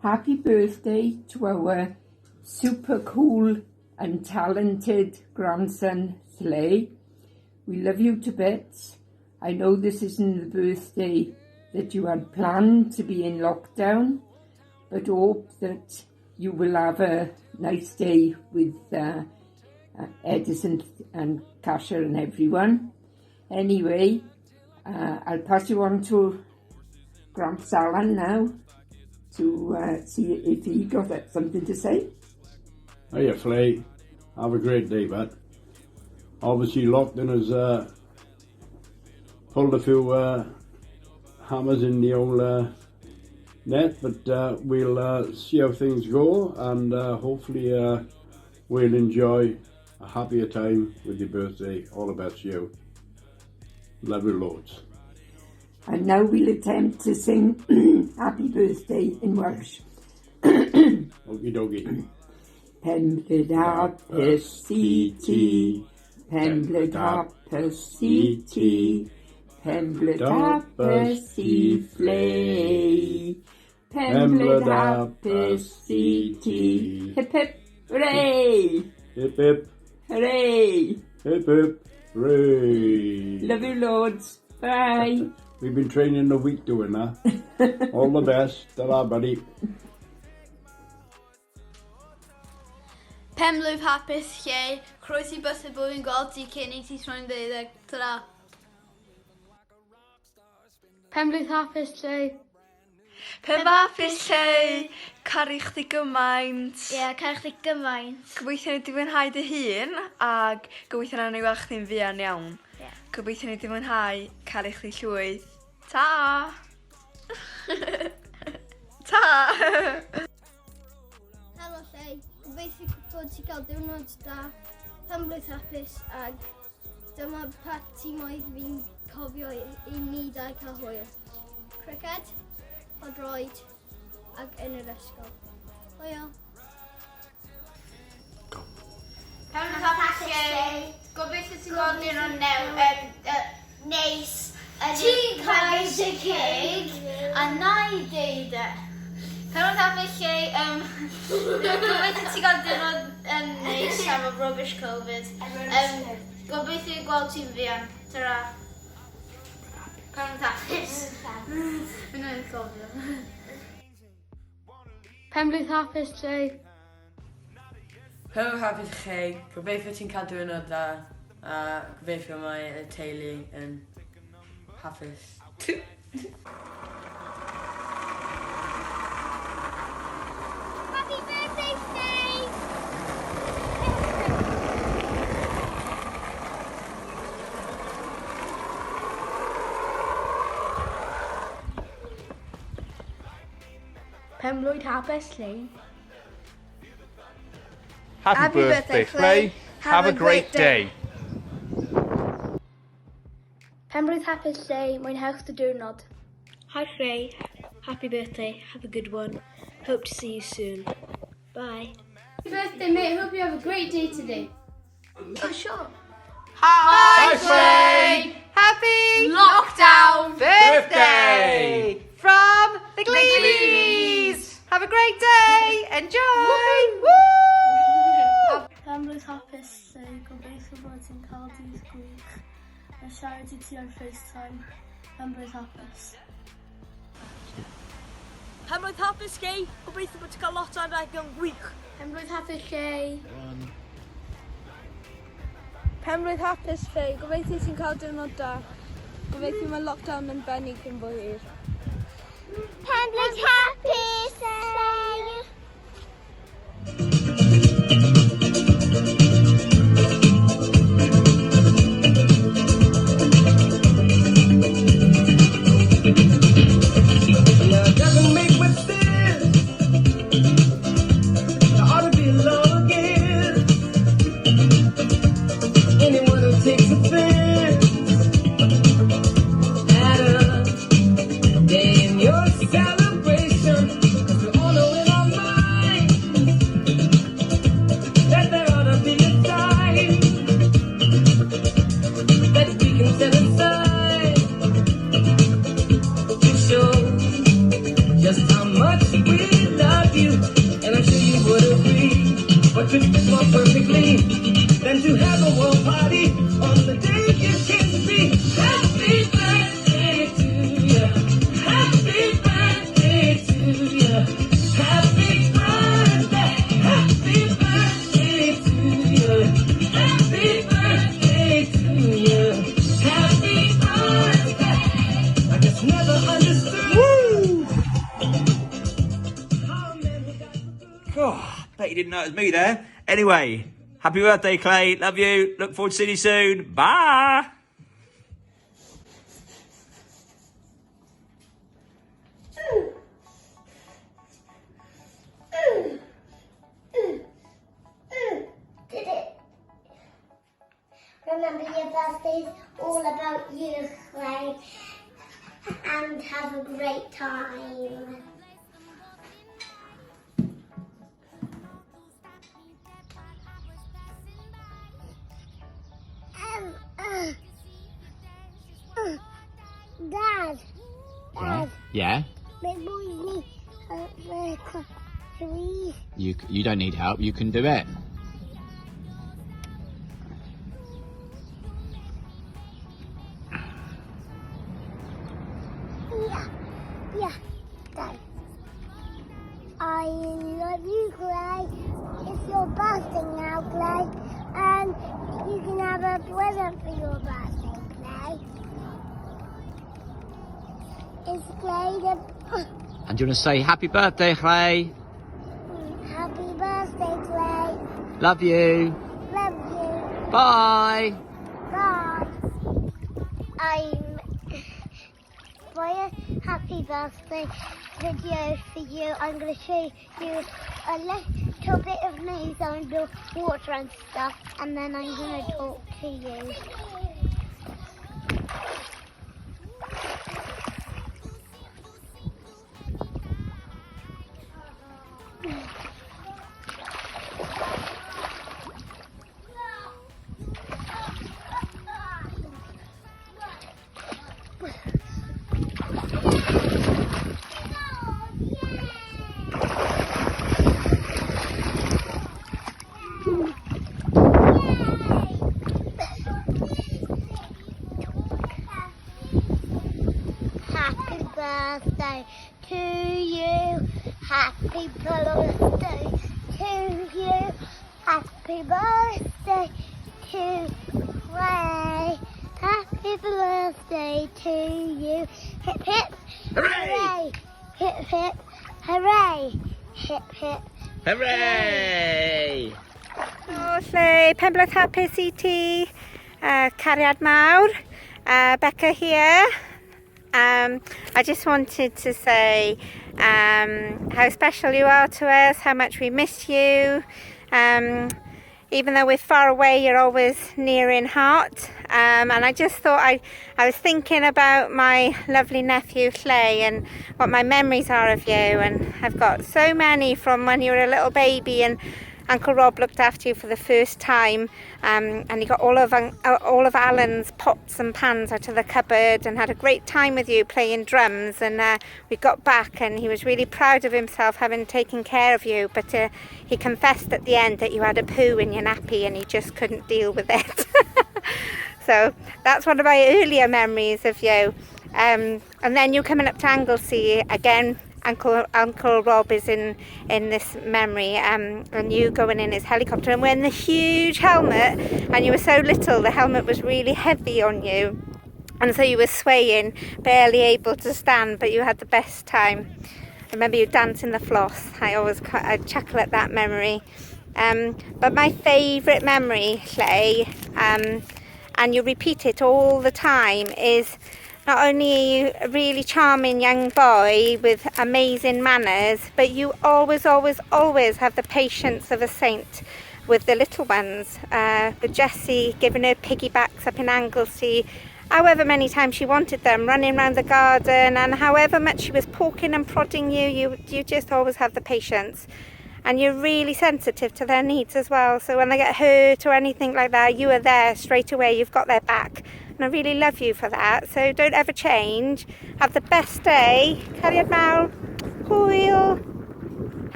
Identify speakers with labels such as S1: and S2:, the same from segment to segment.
S1: Happy birthday to our super cool and talented grandson, Slay. We love you to bits. I know this isn't the birthday that you had planned to be in lockdown, but hope that you will have a nice day with Edison and Kasha and everyone. Anyway, I'll pass you on to Gramps Alan now to see if he got something to say.
S2: Hiya, Flay. Have a great day, bud. Obviously, lockdown has pulled a few hammers in the old net, but we'll see how things go, and hopefully we'll enjoy a happier time with your birthday. All the best to you. Love you loads.
S1: And now we'll attempt to sing Happy Birthday in Welsh.
S2: Okie dokie.
S1: Pembled hapus i ti, pembled hapus i ti, pembled hapus i Flay, pembled hapus i ti. Hip hip hooray!
S2: Hip hip.
S1: Hooray!
S2: Hip hip. Hooray!
S1: Love you loads. Bye.
S2: We've been training a week doing that. All the best. Ta-ra, buddy.
S3: Penblwydd hapus lle, croesi bus y bwyd yn gweld ti cyn i ti troi'n ddeuddeg. Ta-ra.
S4: Penblwydd hapus lle.
S5: Pen hapus lle, caru chdi gymaint.
S3: Ie, cael chdi gymaint.
S5: Gobeithio ni di fwynhau dy hun, ac gobeithio na ni weld chdi'n fuan iawn.
S3: Ie.
S5: Gobeithio ni di fwynhau caru chdi llwyth. Ta! Ta!
S6: Helo lle, gobeithio bod ti gael diwrnod da, penblwydd hapus, ag dyma pa timoedd fi'n cofio i ni dau cael hwyl. Criced, odroed, ag yn yr ysgol. Hwyl.
S3: Penblwydd hapus lle, gobeithio ti'n gweld ni'n neis. Ti'n cael y cig, a na i deud e. Penblwydd hapus lle, gobeithio ti'n gael diwrnod neis am y rubbish Covid. Gobeithio gweld ti'n fuan. Ta-ra. Penblwydd hapus. Fi'n ei cofio.
S4: Penblwydd hapus lle.
S7: Helo hapus chi, gobeithio ti'n cael diwrnod da, a gobeithio mae y teulu yn hapus.
S6: Happy birthday, Faye!
S4: Penblwydd hapus lle.
S8: Happy birthday, Flay. Have a great day.
S4: Penblwydd hapus lle, mwynhewch dy diwrnod.
S9: Hi Faye, happy birthday, have a good one. Hope to see you soon. Bye.
S6: Happy birthday, mate. Hope you have a great day today.
S3: Oh, sure.
S8: Hi, Flay.
S5: Happy
S3: Lockdown
S8: Birthday
S5: from the Gleanies! Have a great day! Enjoy! Woo!
S4: Penblwydd hapus lle, gobeithio bod ti'n cael dydd gwych. A siarad i ti ar FaceTime. Penblwydd hapus.
S9: Penblwydd hapus lle, gobeithio bod ti'n cael lot o adeg yn wych.
S4: Penblwydd hapus lle.
S5: Penblwydd hapus Faye, gobeithio ti'n cael diwrnod da. Gobeithio mae lockdown yn bennig yn fwy hir.
S6: Penblwydd hapus, Faye!
S10: bet you didn't know it was me there. Anyway, happy birthday, Clay. Love you. Look forward to seeing you soon. Bye.
S6: Did it? Remember, your birthday's all about you, Clay. And have a great time. Dad.
S11: Yeah?
S6: My boys need help with
S11: You don't need help, you can do it.
S6: Yeah, Dad. I love you, Clay. It's your birthday now, Clay. And you can have a present for your birthday, Clay. It's Clay the...
S11: And do you want to say happy birthday, Clay?
S6: Happy birthday, Clay.
S11: Love you.
S6: Love you.
S11: Bye.
S6: Bye. For a happy birthday video for you, I'm going to show you a little bit of me on the water and stuff, and then I'm going to talk to you. Happy birthday to you. Happy birthday to you. Happy birthday to Clay. Happy birthday to you. Hip hip hooray. Hip hip hooray. Hip hip
S11: Hooray!
S12: O, lle Penblwydd hapus I ti, cariad mawr, Becca here. I just wanted to say how special you are to us, how much we miss you. Even though we're far away, you're always near in heart. And I just thought I was thinking about my lovely nephew Clay and what my memories are of you. And I've got so many from when you were a little baby and Uncle Rob looked after you for the first time, and he got all of Alan's pots and pans out of the cupboard and had a great time with you playing drums. And we got back and he was really proud of himself having taken care of you, but he confessed at the end that you had a poo in your nappy and he just couldn't deal with it. So that's one of my earlier memories of you. And then you coming up to Anglesey again. Uncle Rob is in this memory, and you going in his helicopter and wearing the huge helmet, and you were so little the helmet was really heavy on you, and so you were swaying, barely able to stand, but you had the best time. I remember you dancing the floss. I chuckle at that memory. But my favourite memory, Clay, and you repeat it all the time, is not only are you a really charming young boy with amazing manners, but you always, always, always have the patience of a saint with the little ones. With Jessie giving her piggybacks up in Anglesey, however many times she wanted them, running around the garden, and however much she was poking and prodding you just always have the patience. And you're really sensitive to their needs as well. So when they get hurt or anything like that, you are there straight away. You've got their back. And I really love you for that. So don't ever change. Have the best day. Cariad mawr. Hwyl.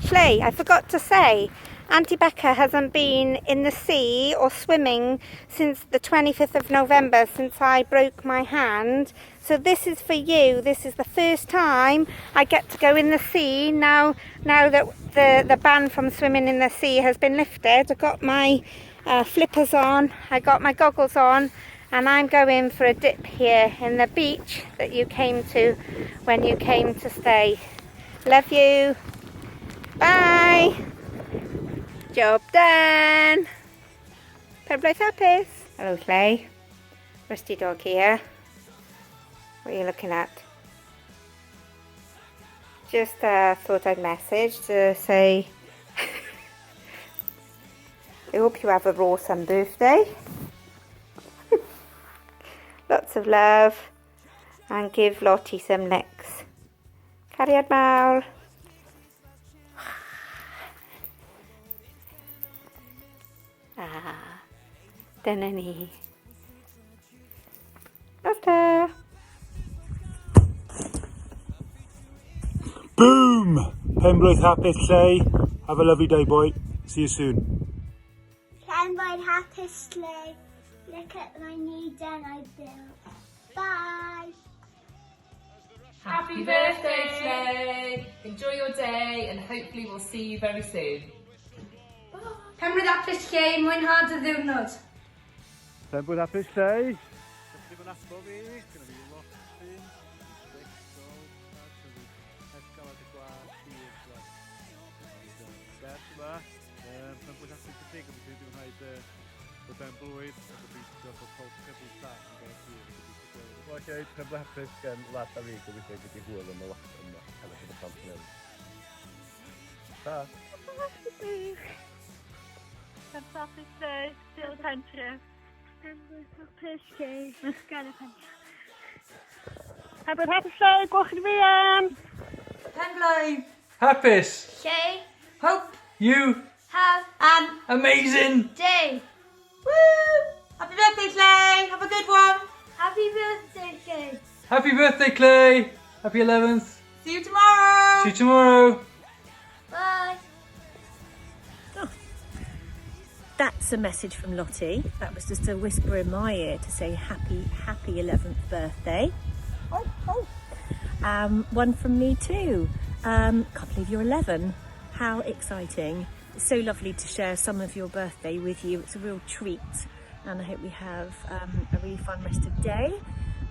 S12: Llay, I forgot to say, Auntie Becca hasn't been in the sea or swimming since the 25th of November, since I broke my hand. So this is for you. This is the first time I get to go in the sea now that the ban from swimming in the sea has been lifted. I've got my flippers on, I got my goggles on, and I'm going for a dip here in the beach that you came to when you came to stay. Love you. Bye. Job done. Penblwydd hapus. Hello, Clay. Rusty dog here. What are you looking at? Just thought I'd message to say I hope you have a awesome birthday. Lots of love, and give Lottie some licks. Cariad mawr. Dyna ni. Lotta.
S13: Boom! Penblwydd hapus, Llay. Have a lovely day, boy. See you soon.
S6: Penblwydd hapus, Llay. Look at my new den I built. Bye!
S14: Happy birthday, Clay! Enjoy your day and hopefully we'll see you very soon.
S5: Penblwydd hapus, Clay. Mwynhad y ddiwrnod.
S13: Penblwydd hapus, Llay. It's going to be a lot of things. Penblwydd hapus y dig, ond dwi'n gwneud y penblwydd, a gobeithio bod pob cyfle staff yn gael hwyr. Wel, Llay, penblwydd hapus gan lad a fi, gobeithio gyda hwyl yn y lot yn hefyd yn y plant yn ewch. Ta.
S12: Penblwydd hapus, Llay. Still pentre. Penblwydd hapus, Llay. Ysgan y pentre. Penblwydd hapus, Llay. Gwch yn fi am.
S15: Penblwydd hapus.
S3: Llay.
S15: Hope you
S3: Have
S15: an amazing
S3: day.
S15: Woo! Happy birthday, Clay. Have a good one.
S3: Happy birthday, Clay.
S15: Happy birthday, Clay. Happy 11th. See you tomorrow. See you tomorrow.
S3: Bye.
S9: That's a message from Lottie. That was just a whisper in my ear to say happy 11th birthday. One from me too. Can't believe you're 11. How exciting. It's so lovely to share some of your birthday with you. It's a real treat, and I hope we have a really fun rest of day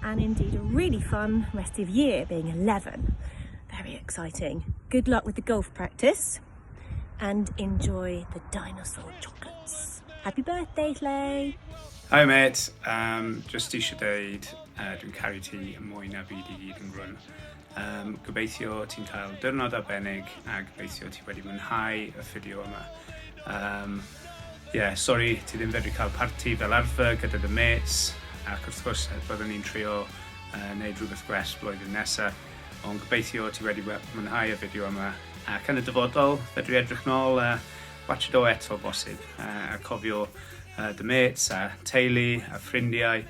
S9: and indeed a really fun rest of year, being 11. Very exciting. Good luck with the golf practice and enjoy the dinosaur chocolates. Happy birthday, Clay.
S16: Hi mate, just eisiau dweud dwi'n caru ti yn mwy na byd I gyd yn grwn. Gobeithio ti'n cael diwrnod arbennig a gobeithio ti wedi mwynhau y fideo yma. Sorry ti ddim fedru cael parti fel arfer gyda dy mates, ac wrth gwrs byddwn ni'n trio wneud rhywbeth gwell blwyddyn nesaf, ond gobeithio ti wedi mwynhau y fideo yma, ac yn y dyfodol fedru edrych nôl watch it o eto bosib, a cofio dy mates a teulu a ffrindiau,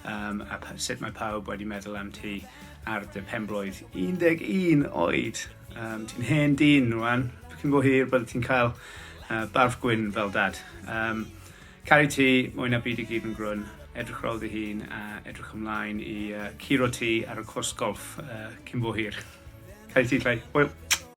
S16: a sut mae pawb wedi meddwl am ti ar dy penblwydd 11 oed. Ti'n hen dyn rwan, cyn bo hir byddai ti'n cael barf gwyn fel dad. Caru ti mwy na byd I gyd yn grwn, edrych rôl dy hun a edrych ymlaen I curo ti ar y cwrs golf cyn bo hir. Caru ti, Clay. Hwyl.